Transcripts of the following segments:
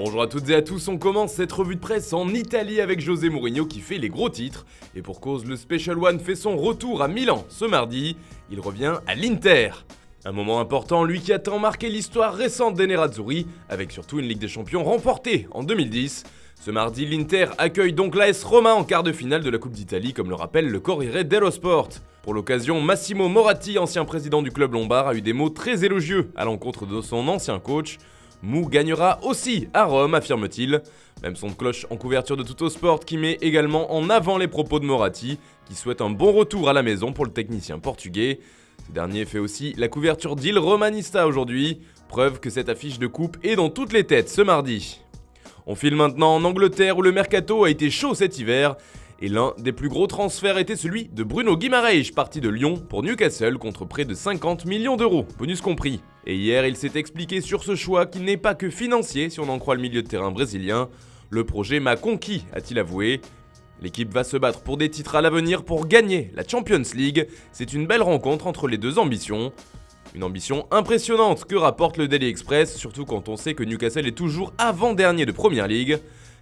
Bonjour à toutes et à tous, on commence cette revue de presse en Italie avec José Mourinho qui fait les gros titres. Et pour cause, le Special One fait son retour à Milan ce mardi. Il revient à l'Inter. Un moment important, lui qui a tant marqué l'histoire récente des Nerazzurri, avec surtout une Ligue des Champions remportée en 2010. Ce mardi, l'Inter accueille donc l'AS Roma en quart de finale de la Coupe d'Italie, comme le rappelle le Corriere dello Sport. Pour l'occasion, Massimo Moratti, ancien président du club lombard, a eu des mots très élogieux à l'encontre de son ancien coach. Mou gagnera aussi à Rome, affirme-t-il. Même son de cloche en couverture de Tuttosport qui met également en avant les propos de Moratti, qui souhaite un bon retour à la maison pour le technicien portugais. Ce dernier fait aussi la couverture d'Il Romanista aujourd'hui, preuve que cette affiche de coupe est dans toutes les têtes ce mardi. On file maintenant en Angleterre où le mercato a été chaud cet hiver. Et l'un des plus gros transferts était celui de Bruno Guimaraes, parti de Lyon pour Newcastle contre près de 50 millions d'euros, bonus compris. Et hier, il s'est expliqué sur ce choix qui n'est pas que financier si on en croit le milieu de terrain brésilien. Le projet m'a conquis, a-t-il avoué. L'équipe va se battre pour des titres à l'avenir pour gagner la Champions League. C'est une belle rencontre entre les deux ambitions. Une ambition impressionnante que rapporte le Daily Express, surtout quand on sait que Newcastle est toujours avant-dernier de Premier League.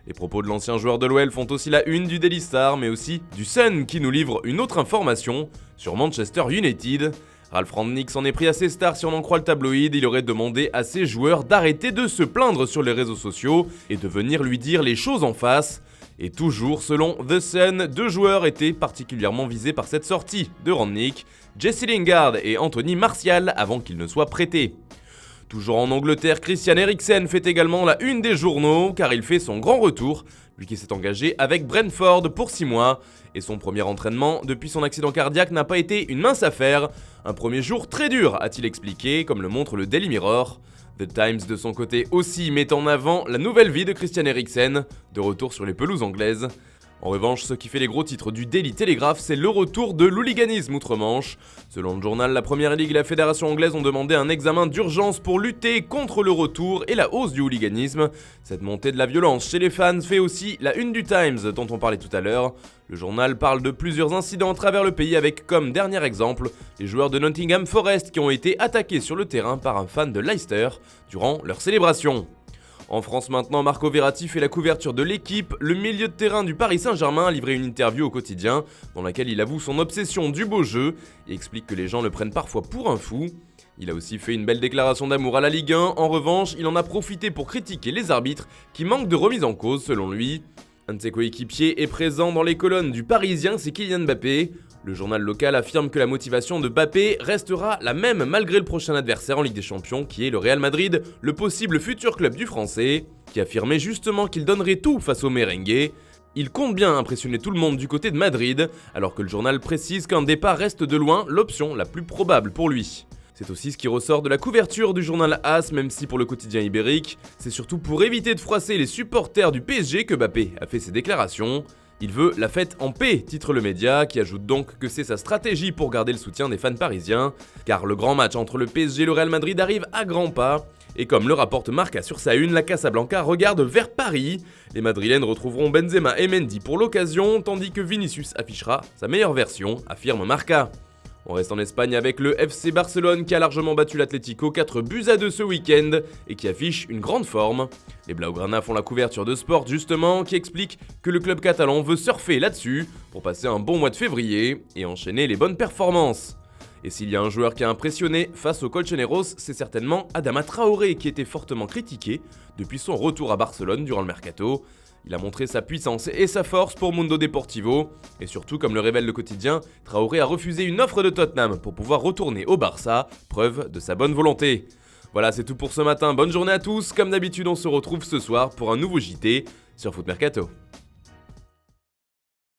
Les propos de l'ancien joueur de l'OL font aussi la une du Daily Star, mais aussi du Sun qui nous livre une autre information sur Manchester United. Ralph Rangnick s'en est pris à ses stars si on en croit le tabloïd. Il aurait demandé à ses joueurs d'arrêter de se plaindre sur les réseaux sociaux et de venir lui dire les choses en face. Et toujours selon The Sun, deux joueurs étaient particulièrement visés par cette sortie de Rangnick, Jesse Lingard et Anthony Martial avant qu'ils ne soient prêtés. Toujours en Angleterre, Christian Eriksen fait également la une des journaux car il fait son grand retour, lui qui s'est engagé avec Brentford pour 6 mois. Et son premier entraînement depuis son accident cardiaque n'a pas été une mince affaire. Un premier jour très dur, a-t-il expliqué, comme le montre le Daily Mirror. The Times de son côté aussi met en avant la nouvelle vie de Christian Eriksen, de retour sur les pelouses anglaises. En revanche, ce qui fait les gros titres du Daily Telegraph, c'est le retour de l'hooliganisme outre-Manche. Selon le journal, la Première Ligue et la Fédération anglaise ont demandé un examen d'urgence pour lutter contre le retour et la hausse du hooliganisme. Cette montée de la violence chez les fans fait aussi la une du Times dont on parlait tout à l'heure. Le journal parle de plusieurs incidents à travers le pays avec comme dernier exemple les joueurs de Nottingham Forest qui ont été attaqués sur le terrain par un fan de Leicester durant leur célébration. En France maintenant, Marco Verratti fait la couverture de l'équipe. Le milieu de terrain du Paris Saint-Germain a livré une interview au quotidien dans laquelle il avoue son obsession du beau jeu et explique que les gens le prennent parfois pour un fou. Il a aussi fait une belle déclaration d'amour à la Ligue 1. En revanche, il en a profité pour critiquer les arbitres qui manquent de remise en cause selon lui. Un de ses coéquipiers est présent dans les colonnes du Parisien, c'est Kylian Mbappé. Le journal local affirme que la motivation de Mbappé restera la même malgré le prochain adversaire en Ligue des Champions qui est le Real Madrid, le possible futur club du Français, qui affirmait justement qu'il donnerait tout face au merengue. Il compte bien impressionner tout le monde du côté de Madrid, alors que le journal précise qu'un départ reste de loin l'option la plus probable pour lui. C'est aussi ce qui ressort de la couverture du journal AS, même si pour le quotidien ibérique, c'est surtout pour éviter de froisser les supporters du PSG que Mbappé a fait ses déclarations. Il veut la fête en paix, titre le média, qui ajoute donc que c'est sa stratégie pour garder le soutien des fans parisiens, car le grand match entre le PSG et le Real Madrid arrive à grands pas. Et comme le rapporte Marca sur sa une, la Casablanca regarde vers Paris. Les Madrilènes retrouveront Benzema et Mendy pour l'occasion, tandis que Vinicius affichera sa meilleure version, affirme Marca. On reste en Espagne avec le FC Barcelone qui a largement battu l'Atlético 4-2 ce week-end et qui affiche une grande forme. Les Blaugrana font la couverture de Sport justement qui explique que le club catalan veut surfer là-dessus pour passer un bon mois de février et enchaîner les bonnes performances. Et s'il y a un joueur qui a impressionné face aux Colchoneros, c'est certainement Adama Traoré qui était fortement critiqué depuis son retour à Barcelone durant le mercato. Il a montré sa puissance et sa force pour Mundo Deportivo. Et surtout, comme le révèle le quotidien, Traoré a refusé une offre de Tottenham pour pouvoir retourner au Barça, preuve de sa bonne volonté. Voilà, c'est tout pour ce matin. Bonne journée à tous. Comme d'habitude, on se retrouve ce soir pour un nouveau JT sur Foot Mercato.